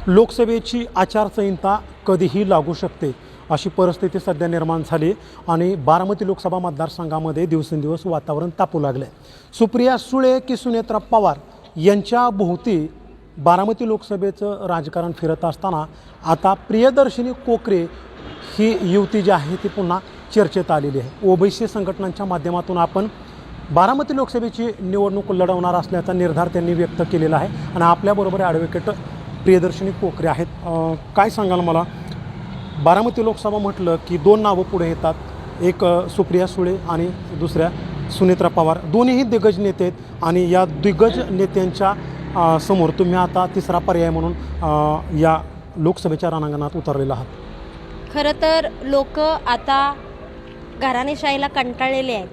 लोकसभेची आचारसंहिता कधीही लागू शकते अशी परिस्थिती सध्या निर्माण झाली आणि बारामती लोकसभा मतदारसंघामध्ये दिवसेंदिवस वातावरण तापू लागले. सुप्रिया सुळे की सुनेत्रा पवार यांच्या भोवती बारामती लोकसभेचं राजकारण फिरत असताना आता प्रियदर्शिनी कोकरे ही युवती जी आहे ती पुन्हा चर्चेत आलेली आहे. ओबीसी संघटनांच्या माध्यमातून आपण बारामती लोकसभेची निवडणूक लढवणार असल्याचा निर्धार त्यांनी व्यक्त केलेला आहे आणि आपल्याबरोबर ॲडव्होकेट प्रियदर्शिनी कोकरे आहेत. काय सांगाल मला, बारामती लोकसभा म्हटलं की दोन नावं पुढे येतात, एक सुप्रिया सुळे आणि दुसऱ्या सुनेत्रा पवार. दोन्हीही दिग्गज नेते आहेत आणि या दिग्गज नेत्यांच्या समोर तुम्ही आता तिसरा पर्याय म्हणून या लोकसभेच्या रणांगणात उतरलेला आहात. खरं तर लोक आता घराणेशाहीला कंटाळलेले आहेत.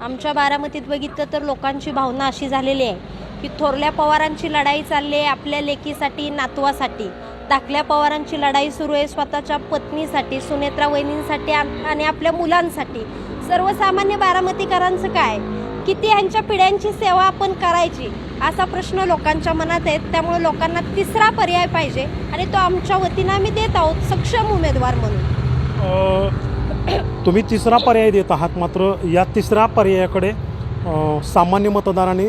आमच्या बारामतीत बघितलं तर लोकांची भावना अशी झालेली आहे की थोरल्या पवारांची लढाई चालली आहे आपल्या लेकीसाठी, नातवासाठी. धाकल्या पवारांची लढाई सुरू आहे स्वतःच्या पत्नीसाठी, सुनेत्रा वहिनींसाठी आणि आपल्या मुलांसाठी. सर्वसामान्य बारामतीकरांचं काय, किती ह्यांच्या पिढ्यांची सेवा आपण करायची असा प्रश्न लोकांच्या मनात आहे. त्यामुळे लोकांना तिसरा पर्याय पाहिजे आणि तो आमच्या वतीनं आम्ही देत आहोत सक्षम उमेदवार म्हणून. तुम्ही तिसरा पर्याय देत आहात, मात्र या तिसऱ्या पर्यायाकडे सामान्य मतदारांनी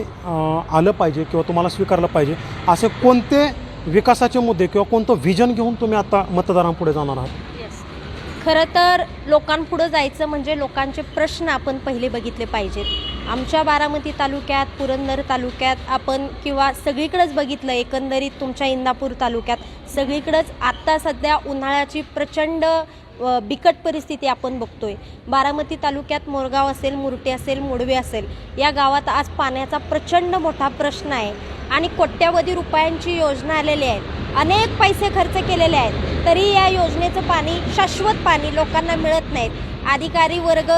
आलं पाहिजे किंवा तुम्हाला स्वीकारलं पाहिजे. असे कोणते विकासाचे मुद्दे किंवा कोणतं व्हिजन घेऊन तुम्ही आता मतदारांपुढे जाणार आहात? खरं तर लोकांपुढं जायचं म्हणजे लोकांचे प्रश्न आपण पहिले बघितले पाहिजेत. आमच्या बारामती तालुक्यात, पुरंदर तालुक्यात आपण किंवा सगळीकडेच बघितलं, एकंदरीत तुमच्या इंदापूर तालुक्यात सगळीकडेच आत्ता सध्या उन्हाळ्याची प्रचंड बिकट परिस्थिती आपण बघतोय. बारामती तालुक्यात मोरगाव असेल, मुरटे असेल, मोडवे असेल, या गावात आज पाण्याचा प्रचंड मोठा प्रश्न आहे आणि कोट्यवधी रुपयांची योजना आलेली आहे. अनेक पैसे खर्च केलेले आहेत तरी या योजनेचं पाणी, शाश्वत पाणी लोकांना मिळत नाहीत. अधिकारी वर्ग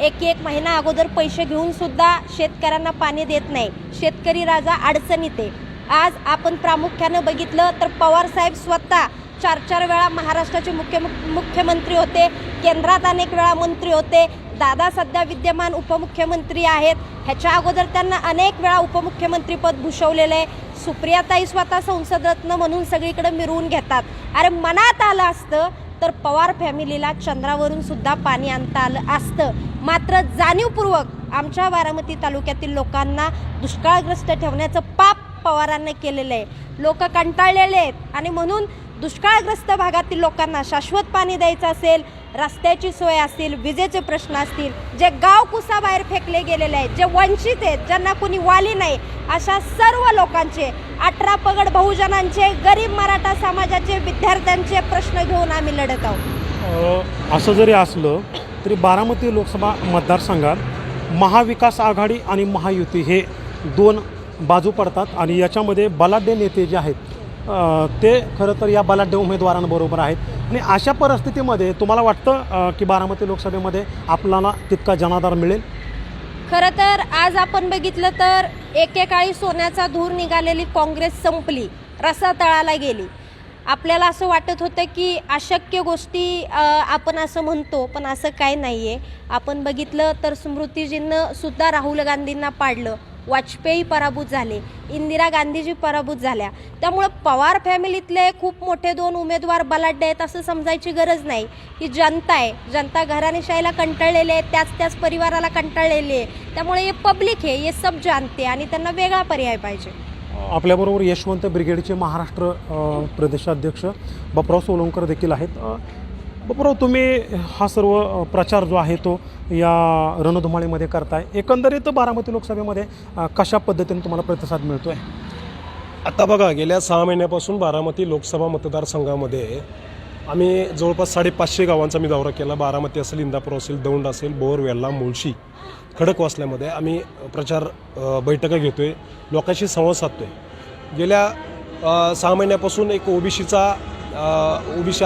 एक महिना अगोदर पैसे घेऊन सुद्धा शेतकऱ्यांना पाणी देत नाही. शेतकरी राजा अडचणीत आहे. आज आपण प्रामुख्यानं बघितलं तर पवार साहेब स्वतः 4 वेळा महाराष्ट्राचे मुख्यमंत्री होते, केंद्रात अनेक वेळा मंत्री होते. दादा सध्या विद्यमान उपमुख्यमंत्री आहेत. ह्याच्या अगोदर त्यांना अनेक वेळा उपमुख्यमंत्रीपद भूषवलेलं आहे. सुप्रियाताई स्वतः संसद रत्न म्हणून सगळीकडे मिरवून घेतात. अरे मनात आलं असतं तर पवार फॅमिलीला चंद्रावरून सुद्धा पाणी आणता आलं असतं. मात्र जाणीवपूर्वक आमच्या बारामती तालुक्यातील लोकांना दुष्काळग्रस्त ठेवण्याचं पाप पवारांनी केलेलं आहे. लोक कंटाळलेले आहेत आणि म्हणून दुष्काळग्रस्त भागातील लोकांना शाश्वत पाणी द्यायचं असेल, रस्त्याची सोय असतील, विजेचे प्रश्न असतील, जे गाव कुसाबाहेर फेकले गेलेले आहेत, जे वंचित आहेत, ज्यांना कुणी वाली नाही, अशा सर्व लोकांचे, 18 पगड बहुजनांचे, गरीब मराठा समाजाचे, विद्यार्थ्यांचे प्रश्न घेऊन आम्ही लढत आहोत. असं जरी असलं तरी बारामती लोकसभा मतदारसंघात महाविकास आघाडी आणि महायुती हे दोन बाजू पडतात आणि याच्यामध्ये बलाढ्य नेते जे आहेत ते खरं तर या बलाढ्य उमेदवारांबरोबर आहेत. आणि अशा परिस्थितीमध्ये तुम्हाला वाटतं की बारामती लोकसभेमध्ये आपल्याला तितका जनाधार मिळेल? खरं तर आज आपण बघितलं तर एकेकाळी सोन्याचा धूर निघालेली काँग्रेस संपली, रसातळाला गेली. आपल्याला असं वाटत होतं की अशक्य गोष्टी आपण असं म्हणतो, पण असं काय नाही आहे. आपण बघितलं तर स्मृतीजींनं सुद्धा राहुल गांधींना पाडलं, वाजपेयी पराभूत झाले, इंदिरा गांधीजी पराभूत झाल्या. त्यामुळं पवार फॅमिलीतले खूप मोठे 2 उमेदवार बलाढ्य आहेत असं समजायची गरज नाही. ही जनता आहे, जनता घराणेशाहीला कंटाळलेली आहे, त्याच परिवाराला कंटाळलेली आहे. त्यामुळे हे पब्लिक आहे, हे सब जानते आणि त्यांना वेगळा पर्याय पाहिजे. आपल्याबरोबर यशवंत ब्रिगेडचे महाराष्ट्र प्रदेशाध्यक्ष बापूराव सोलंकर देखील आहेत. बापूराव, तुम्ही हा सर्व प्रचार जो आहे तो या रणधुमाळीमध्ये करताय. एकंदरीत बारामती लोकसभेमध्ये कशा पद्धतीने तुम्हाला प्रतिसाद मिळतो आहे? आता बघा, गेल्या 6 महिन्यापासून बारामती लोकसभा मतदारसंघामध्ये आम्ही जवळपास 550 गावांचा मी दौरा केला. बारामती असेल, इंदापूर असेल, दौंड असेल, बोर, वेल्हा, मुळशी, खडकवासल्यामध्ये आम्ही प्रचार बैठका घेतो आहे, लोकांशी संवाद साधतो आहे. गेल्या 6 महिन्यापासून एक ओबीसी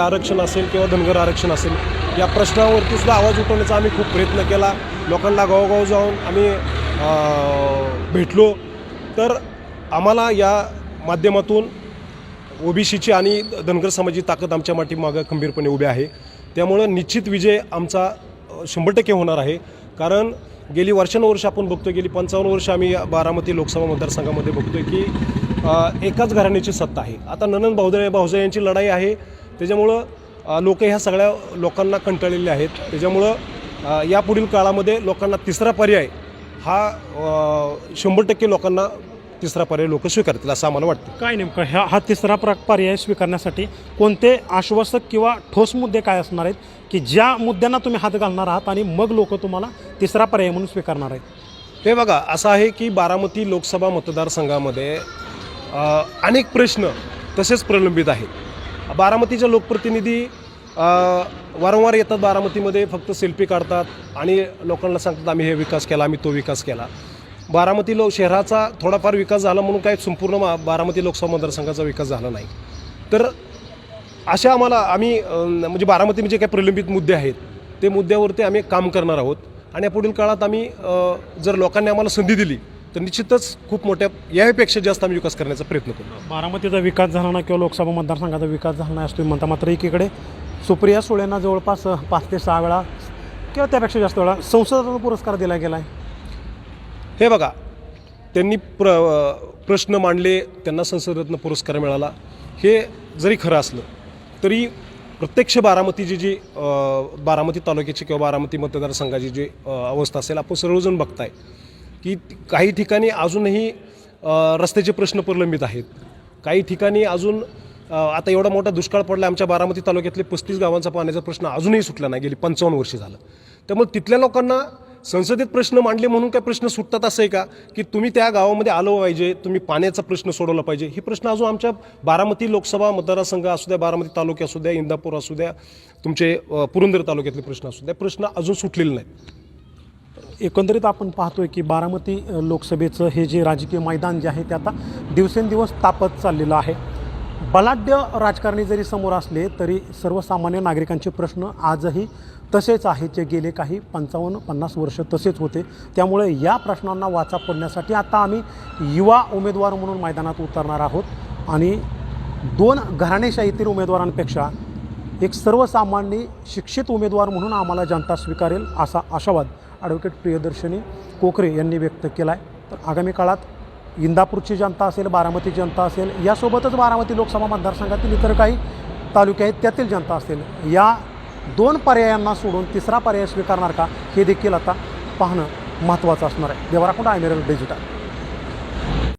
आरक्षण असेल किंवा धनगर आरक्षण असेल, या प्रश्नावरती सुद्धा आवाज उठवण्याचा आम्ही खूप प्रयत्न केला. लोकांना गावोगाव जाऊन आम्ही भेटलो. तर आम्हाला या माध्यमातून ओबीसीची आणि धनगर समाजाची ताकद आमच्या पाठीमागं खंबीरपणे उभी आहे. त्यामुळं निश्चित विजय आमचा 100% होणार आहे. कारण गेली वर्षानुवर्ष आपण बघतोय, गेली 55 वर्ष आम्ही या बारामती लोकसभा मतदारसंघामध्ये बघतोय की एकाच घराण्याची सत्ता आहे. आता ननंद भावजाई यांची लढाई आहे, त्याच्यामुळं लोक ह्या सगळ्या लोकांना कंटाळलेले आहेत. त्याच्यामुळं यापुढील काळामध्ये लोकांना तिसरा पर्याय हा 100% लोकांना तिसरा पर्याय लोक स्वीकारतील असं आम्हाला वाटतं. काय नेमकं हा तिसरा पर्याय स्वीकारण्यासाठी कोणते आश्वासक किंवा ठोस मुद्दे काय असणार आहेत की ज्या मुद्द्यांना तुम्ही हात घालणार आहात आणि मग लोक तुम्हाला तिसरा पर्याय म्हणून स्वीकारणार आहेत? हे बघा, असं आहे की बारामती लोकसभा मतदारसंघामध्ये अनेक प्रश्न तसेच प्रलंबित आहेत. बारामतीचे लोकप्रतिनिधी वारंवार येतात बारामतीमध्ये, फक्त सेल्फी काढतात आणि लोकांना सांगतात आम्ही हे विकास केला, आम्ही तो विकास केला. बारामती शहराचा थोडाफार विकास झाला म्हणून काय संपूर्ण बारामती लोकसभा मतदारसंघाचा विकास झाला नाही. तर अशा आम्ही म्हणजे बारामती काही प्रलंबित मुद्दे आहेत ते मुद्द्यावरती आम्ही काम करणार आहोत आणि या पुढील काळात आम्ही जर लोकांनी आम्हाला संधी दिली तर निश्चितच खूप मोठ्या यापेक्षा जास्त आम्ही विकास करण्याचा प्रयत्न करू. बारामतीचा विकास झाला ना किंवा लोकसभा मतदारसंघाचा विकास झाला नाही असं तुम्ही म्हणता, मात्र एकीकडे सुप्रिया सुळेंना जवळपास 5 ते 6 वेळा किंवा त्यापेक्षा जास्त वेळा संसदेचा पुरस्कार दिला गेला आहे. हे बघा, त्यांनी प्रश्न मांडले, त्यांना संसदरत्न पुरस्कार मिळाला. हे जरी खरं असलं तरी प्रत्यक्ष बारामतीची जी बारामती तालुक्याची किंवा बारामती मतदारसंघाची जी अवस्था असेल, आपण सर्वजण बघताय की काही ठिकाणी अजूनही रस्त्याचे प्रश्न प्रलंबित आहेत. काही ठिकाणी अजून आता एवढा मोठा दुष्काळ पडला, आमच्या बारामती तालुक्यातले 35 गावांचा पाण्याचा प्रश्न अजूनही सुटला नाही, गेली 55 वर्ष झालं. त्यामुळे तिथल्या लोकांना संसदेत प्रश्न मांडले म्हणून काय प्रश्न सुटतात असं आहे का की तुम्ही त्या गावामध्ये आलं पाहिजे, तुम्ही पाण्याचा प्रश्न सोडवला पाहिजे? हे प्रश्न अजून आमच्या बारामती लोकसभा मतदारसंघ असू द्या, बारामती तालुका असू द्या, इंदापूर असू द्या, तुमचे पुरंदर तालुक्यातले प्रश्न असू द्या, प्रश्न अजून सुटलेले नाहीत. एकंदरीत आपण पाहतोय की बारामती लोकसभेचं हे जे राजकीय मैदान जे आहे ते आता दिवसेंदिवस तापत चाललेलं आहे. बलाढ्य राजकारणी जरी समोर असले तरी सर्वसामान्य नागरिकांचे प्रश्न आजही तसेच आहेत, जे गेले काही 55-50 वर्ष तसेच होते. त्यामुळे या प्रश्नांना वाचा फोडण्यासाठी आता आम्ही युवा उमेदवार म्हणून मैदानात उतरणार आहोत आणि 2 घराणेशाहीतील उमेदवारांपेक्षा एक सर्वसामान्य शिक्षित उमेदवार म्हणून आम्हाला जनता स्वीकारेल असा आशावाद ॲडव्होकेट प्रियदर्शनी कोकरे यांनी व्यक्त केला आहे. तर आगामी काळात इंदापूरची जनता असेल, बारामती जनता असेल, यासोबतच बारामती लोकसभा मतदारसंघातील इतर काही तालुके आहेत त्यातील जनता असेल, या 2 पर्यायांना सोडून तिसरा पर्याय स्वीकारणार का हे देखील आता पाहणं महत्त्वाचं असणार आहे. देवराखोंड, आय मिरर डिजिटल.